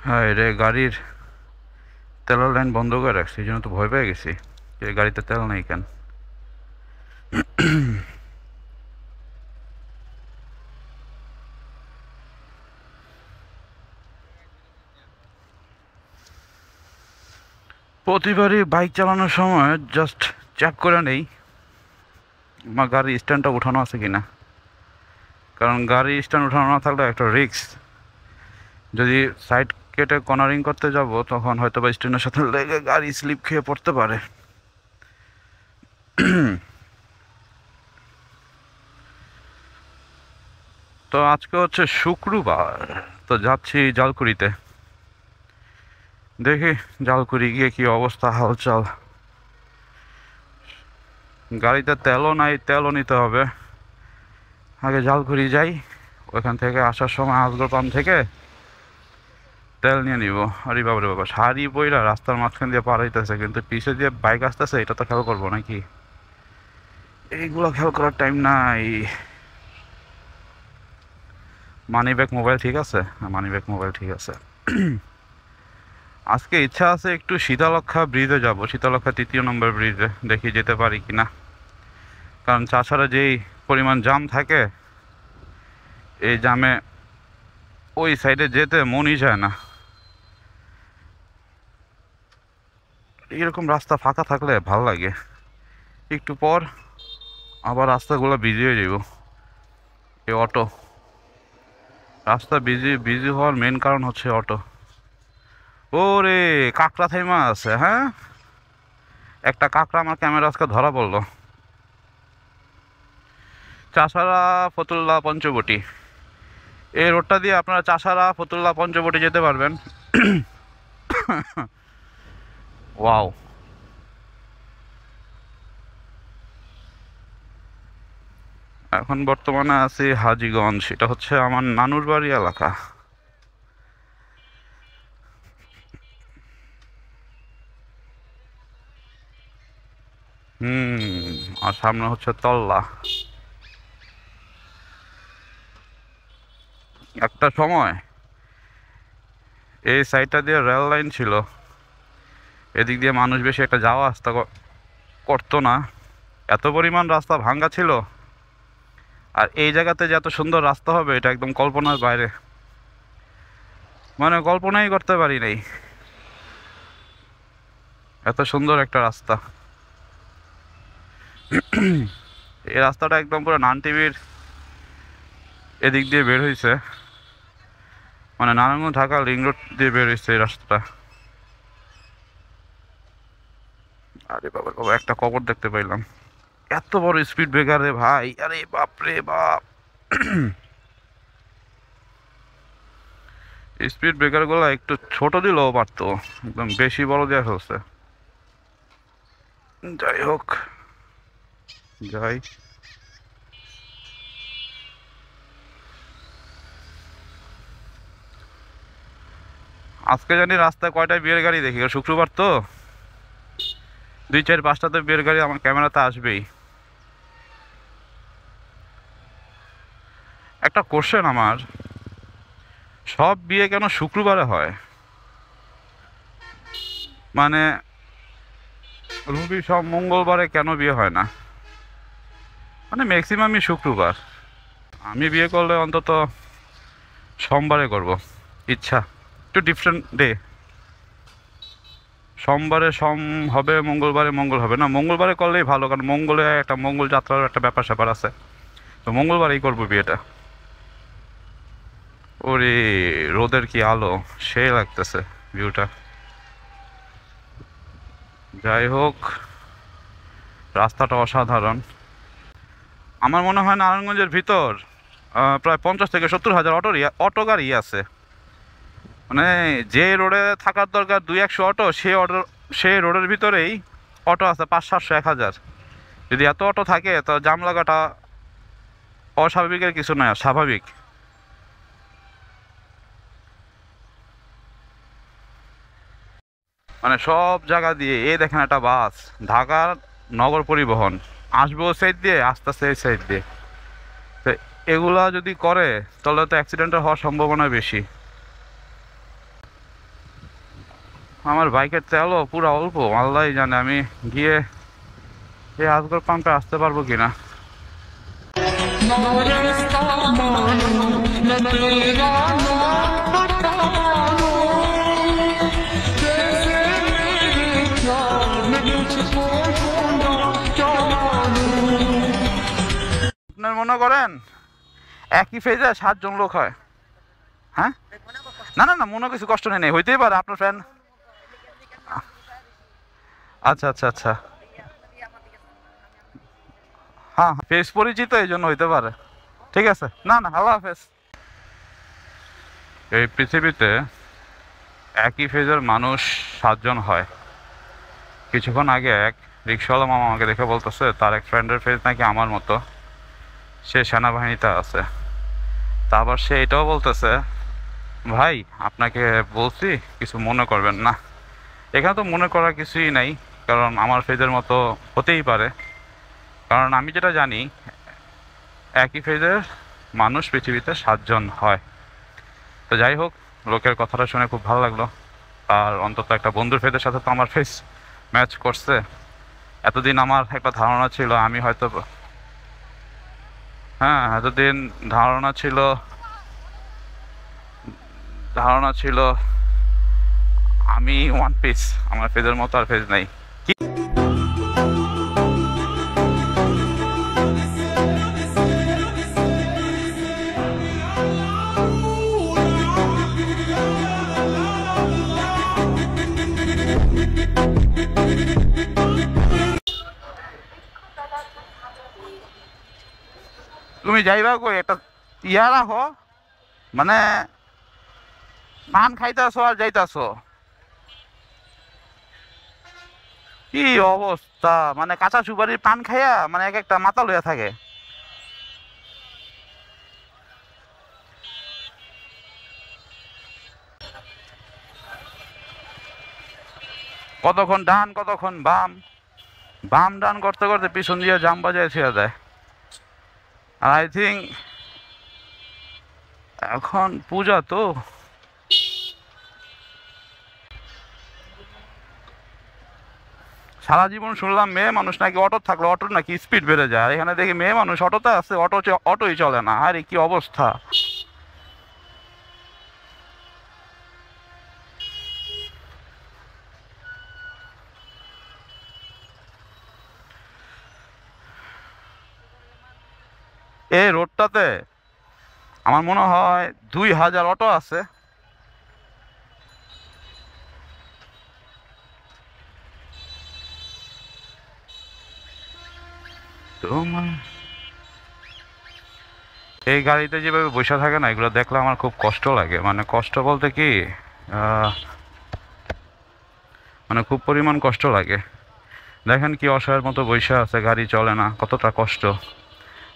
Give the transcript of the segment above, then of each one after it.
হ্যাঁ রে, গাড়ির তেলের লাইন বন্ধ করে রাখছি, এই জন্য তো ভয় পেয়ে গেছি যে গাড়িতে তেল নেই কেন। প্রতিবারই বাইক চালানোর সময় জাস্ট চেক করে নেই আমার গাড়ির স্ট্যান্ডটা উঠানো আছে কিনা, কারণ গাড়ির স্ট্যান্ড উঠানো না থাকলে একটা রিস্ক। যদি সাইড কেটে কর্নারিং করতে যাব তখন হয়তো বা স্ট্যান্ডের সাথে লেগে গাড়ি স্লিপ খেয়ে পড়তে পারে। তো আজকে হচ্ছে শুক্রবার, তো যাচ্ছি জালকুড়িতে। দেখি জালকুড়ি গিয়ে কি অবস্থা, হালচাল। গাড়িতে তেলও নাই, তেলও নিতে হবে। আগে জালকুড়ি যাই, ওইখান থেকে আসার সময় আজগর পাম্প থেকে তেল নিয়ে নিব। আরে বাবা রে বাবা, সারি বইরা রাস্তার মাঝখান দিয়ে পার হইতেছে, কিন্তু পিছে দিয়ে বাইক আসতেছে, এটা তো খেয়াল করবো নাকি? এইগুলো খেয়াল করার টাইম নাই। মানি ব্যাগ মোবাইল ঠিক আছে? মানি ব্যাগ মোবাইল ঠিক আছে। আজকে ইচ্ছা আছে একটু শীতলক্ষা ব্রিজে যাব, শীতলক্ষা 3 নম্বর ব্রিজে, দেখি যেতে পারি কিনা। কারণ তাছাড়া যেই পরিমাণ জাম থাকে, এই জামে ওই সাইডে যেতে মনই যায় না। এরকম রাস্তা ফাঁকা থাকলে ভাল লাগে। একটু পর আবার রাস্তাগুলো বিজি হয়ে যাব। এই অটো, রাস্তা বিজি বিজি হওয়ার মেন কারণ হচ্ছে অটো। ওরে কাঁকড়া থাইমা আছে, হ্যাঁ একটা কাঁকড়া আমার ক্যামেরা আজকে ধরা পড়লো। চাষারা ফতুল্লা পঞ্চবটি, এই রোডটা দিয়ে আপনারা চাষারা ফতুল্লা পঞ্চবটি যেতে পারবেন। ওয়াও, এখন বর্তমানে আছি হাজীগঞ্জ, এটা হচ্ছে আমার নানুর বাড়ি এলাকা। আর সামনে হচ্ছে তল্লা। একটা সময় এই সাইডটা দিয়ে রেল লাইন ছিল, এদিক দিয়ে মানুষ বেশি একটা যাওয়া আসতে করতো না, এত পরিমাণ রাস্তা ভাঙ্গা ছিল। আর এই জায়গাতে যে এত সুন্দর রাস্তা হবে এটা একদম কল্পনার বাইরে, মানে কল্পনাই করতে পারি নাই এত সুন্দর একটা রাস্তা। এই রাস্তাটা একদম পুরো নান টিভির এদিক দিয়ে বের হয়েছে, মানে নারায়ণগঞ্জ ঢাকা লিং রোড দিয়ে বের হয়েছে এই রাস্তাটা। আরে বাবা বাবা, একটা কবর দেখতে পাইলাম, এত বড় স্পিড ব্রেকার রে ভাই, আরে বাপ রে বাপ। স্পিড ব্রেকার গুলো একটু ছোট দিলেও পারতো, একদম বেশি বড় দেওয়া ফেলছে। যাই হোক, যাই। আজকে জানি রাস্তায় কয়টায় বিয়ের গাড়ি দেখি, শুক্রবার তো 2, 4, 5টাতে বিয়ের গাড়ি আমার ক্যামেরাতে আসবেই। একটা কোশ্চেন আমার, সব বিয়ে কেন শুক্রবারে হয়? মানে রবি সব মঙ্গলবারে কেন বিয়ে হয় না? মানে ম্যাক্সিমামই শুক্রবার। আমি বিয়ে করলে অন্তত সোমবারে করব, ইচ্ছা একটু ডিফারেন্ট ডে। সোমবারে সোম হবে, মঙ্গলবারে মঙ্গল হবে না, মঙ্গলবারে করলেই ভালো, কারণ মঙ্গলে একটা মঙ্গল যাত্রার একটা ব্যাপার স্যাপার আছে, তো মঙ্গলবারেই করবো বিয়েটা। ওরে রোদের কি আলো, সে লাগতেছে ভিউটা। যাই হোক, রাস্তাটা অসাধারণ। আমার মনে হয় নারায়ণগঞ্জের ভিতর প্রায় 50 থেকে 70 হাজার অটো গাড়ি আছে। মানে যে রোডে থাকার দরকার 200-100 অটো, সে রোডের ভিতরেই অটো আছে 500-700-1000। যদি এত অটো থাকে তো জাম লাগাটা অস্বাভাবিকের কিছু নয়, স্বাভাবিক। মানে সব জায়গা দিয়ে, এই দেখেন একটা বাস, ঢাকার নগর পরিবহন, আসবো সাইড দিয়ে, আস্তে আস্তে এই সাইড দিয়ে। তো এগুলা যদি করে তাহলে তো অ্যাক্সিডেন্টের হওয়ার সম্ভাবনা বেশি। আমার বাইকের তেলও পুরো অল্প, আল্লাহ জানে আমি গিয়ে এই আজগর পাম্পে আসতে পারবো কিনা। আপনার মনে করেন একই ফেজে 7 জন লোক হয়। হ্যাঁ, না না না, মনে কিছু কষ্ট নেই, হইতেই পারে আপনার ফ্রেন্ড। আচ্ছা আচ্ছা আচ্ছা, হ্যাঁ ফেস পরিচিত এই জন্য হইতে পারে। ঠিক আছে, না না, আল্লাহ হাফেজ। এই পৃথিবীতে একই ফেজের মানুষ 7 জন হয়। কিছুক্ষণ আগে এক রিক্সাওয়ালা মামা আমাকে দেখে বলতেছে তার এক ফ্রেন্ডের ফেজ নাকি আমার মতো, সে সেনাবাহিনীতে আছে। তা আবার সে এটাও বলতেছে, ভাই আপনাকে বলছি কিছু মনে করবেন না। এখানে তো মনে করার কিছুই নাই, কারণ আমার ফেজের মতো হতেই পারে। কারণ আমি যেটা জানি একই ফেজের মানুষ পৃথিবীতে 7 জন হয়। তো যাই হোক, লোকের কথাটা শুনে খুব ভালো লাগলো। আর অন্তত একটা বন্ধুর ফেজের সাথে তো আমার ফেস ম্যাচ করছে। এতদিন আমার একটা ধারণা ছিল আমি হয়তো, হ্যাঁ এতদিন ধারণা ছিল আমি ওয়ান পিস, আমার ফেজের মতো আর ফেজ নাই। তুমি যাইবা কই, একটা ইয়া রাখো, মানে পান খাইতেছো আর যাইতাছো, কি অবস্থা! মানে কাঁচা সুপারির পান খাইয়া মানে এক একটা মাতাল হইয়া থাকে। কতক্ষণ ডান কতক্ষণ বাম, বাম ডান করতে করতে পিছন দিয়ে জাম বাজায় ছেড়ে দেয়। আর আই থিঙ্ক এখন পূজা তো, সারা জীবন শুনলাম মেয়ে মানুষ নাকি অটো থাকলে অটোর নাকি স্পিড বেড়ে যায়, আর এখানে দেখি মেয়ে মানুষ অটোতে আছে, অটোই চলে না। আরে কি অবস্থা! এই রোডটাতে আমার মনে হয় 2000 অটো আছে। তোমার এই গাড়িতে যেভাবে বসে থাকে না, এগুলো দেখলে আমার খুব কষ্ট লাগে। মানে কষ্ট বলতে কি, আহ, মানে খুব পরিমাণ কষ্ট লাগে। দেখেন কি অসহায়ের মতো বসে আছে, গাড়ি চলে না, কতটা কষ্ট।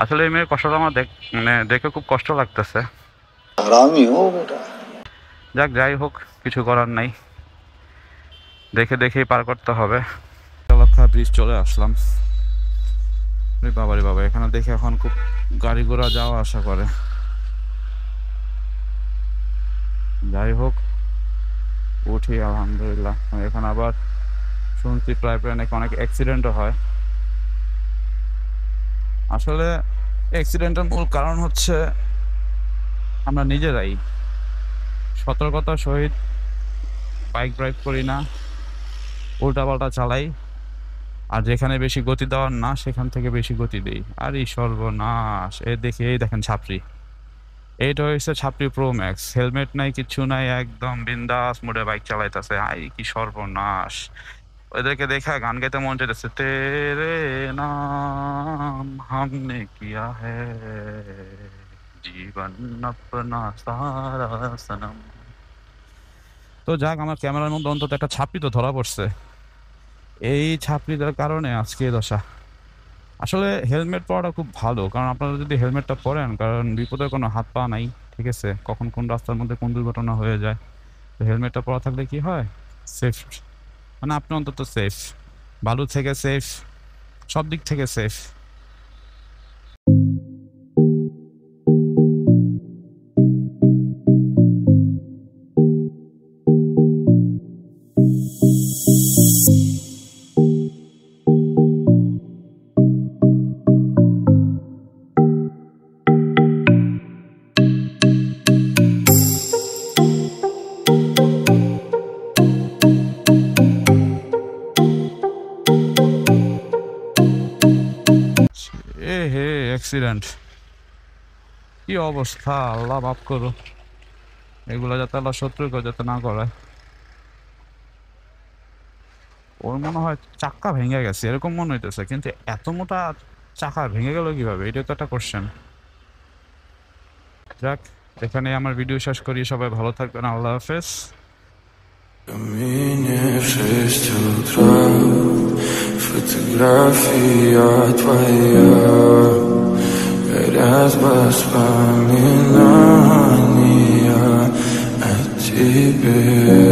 আসলে এই মেয়ের কষ্টটা আমার মানে দেখে খুব কষ্ট লাগতেছে। যাক, যাই হোক, কিছু করার নাই, দেখে দেখেই পার করতে হবে। লক্ষা ব্রিজ চলে আসলাম। বাবারে বাবা, এখানে দেখে এখন খুব গাড়ি ঘোড়া যাওয়া আসা করে। যাই হোক, উঠি আলহামদুলিল্লাহ। এখানে আবার শুনছি প্রায় প্রায় নাকি অনেক অ্যাক্সিডেন্টও হয়। আসলে অ্যাক্সিডেন্টের মূল কারণ হচ্ছে আমরা নিজেরাই সতর্কতার সহিত বাইক ড্রাইভ করি না, উল্টাপাল্টা চালাই, আর যেখানে বেশি গতি দেওয়ার না সেখান থেকে বেশি গতি দেই। আর এই সর্বনাশ! এই দেখেন ছাপরি, এইটা হচ্ছে ছাপরি প্রো ম্যাক্স, হেলমেট নাই, কিচ্ছু নাই, একদম বিন্দাস মোডে বাইক চালাইতেছে। আই কি সর্বনাশ! ওদেরকে দেখে গান গাইতে মন চাইতেছে, তেরে নাম হামনে কিয়া হ্যায় জীবন আপনা সারা সনম। তো যাক, আমার ক্যামেরার মধ্যে অন্তত একটা ছাপরি তো ধরা পড়ছে। এই ছাপরিদের কারণে আজকে এই দশা। আসলে হেলমেট পরাটা খুব ভালো, কারণ আপনারা যদি হেলমেটটা পরেন, কারণ বিপদের কোনো হাত পা নাই, ঠিক আছে, কখন কোন রাস্তার মধ্যে কোন দুর্ঘটনা হয়ে যায়। তো হেলমেটটা পরা থাকলে কি হয়, সেফ, মানে আপনি অন্তত সেফ, বালু থেকে সেফ, সব দিক থেকে সেফ। এ হে অ্যাক্সিডেন্ট, কি অবস্থা, আল্লাহ মাফ করো, এগুলো যাতে আল্লাহ শত্রুকে যাতে না করে। ওর মনে হয় চাক্কা ভেঙে গেছে এরকম মনে হইতেছে, কিন্তু এত মোটা চাকা ভেঙে গেল কিভাবে, এটা তো একটা কোশ্চেন। যাক, এখানে আমার ভিডিও শেষ করি, সবাই ভালো থাকবেন, আল্লাহ হাফেজ। Камине в 6 утра, фотография твоя, горят воспоминания о тебе.